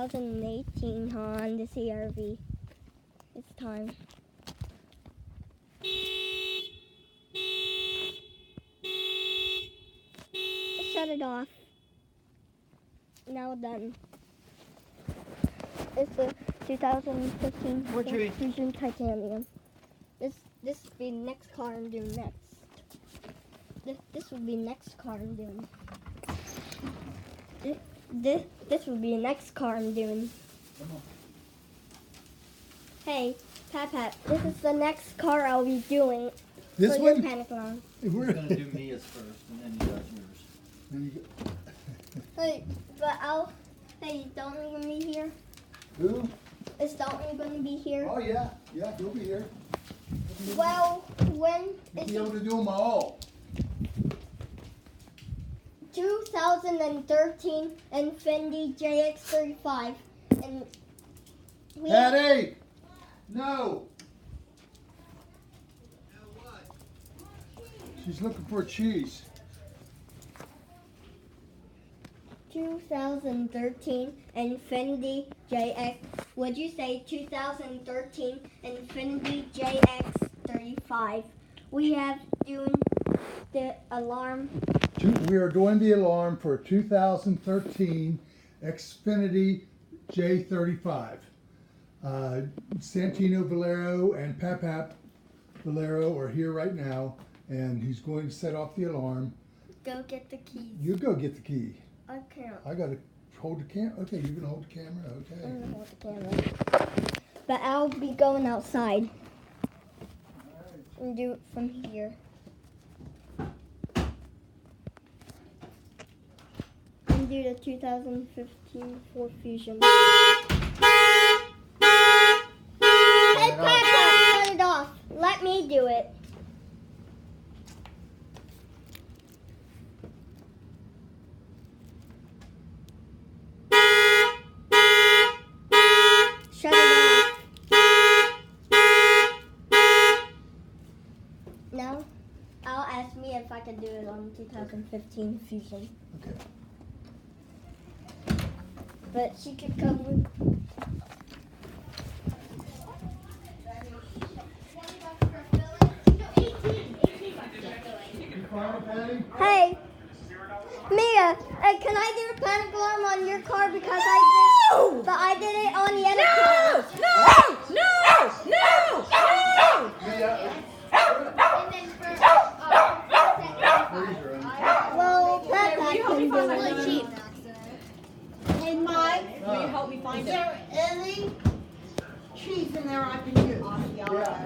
2018 Honda CR-V. It's time. Shut it off. Now done. It's the 2015 Ford Fusion Titanium. This will be next car I'm doing next. This will be next car I'm doing. This will be the next car I'm doing. Hey, Pat, this is the next car I'll be doing. This for one? Your panic alarm. We're going to do Mia's first, and then you got yours. Hey, but hey, Dalton gonna be here? Who? Is Dalton gonna be here? Oh yeah, he'll be here. Well, when He'll is be able to do them all. 2013 Infiniti JX35, and we Patty! No! She's looking for cheese. 2013 Infiniti JX. Would you say 2013 Infiniti JX35? We have doing the alarm. We are doing the alarm for 2013 Xfinity J35. Santino Valero and Papap Valero are here right now, and he's going to set off the alarm. Go get the keys. You go get the key. I can't. I gotta hold the camera. Okay, you're gonna hold the camera. Okay. I'm gonna hold the camera. But I'll be going outside and do it from here. And do the 2015 Ford Fusion. Hey, Papa, turn it off. Let me do it. Shut it off. Now, I'll ask me if I can do it on 2015 Fusion. Okay. But she could come with. Hey, Mia, can I do a panic alarm on your car because I did it on the other car? Well, Pat can do it. Hey Mike, will you help me find it? Is there any cheese in there I can use? Yeah.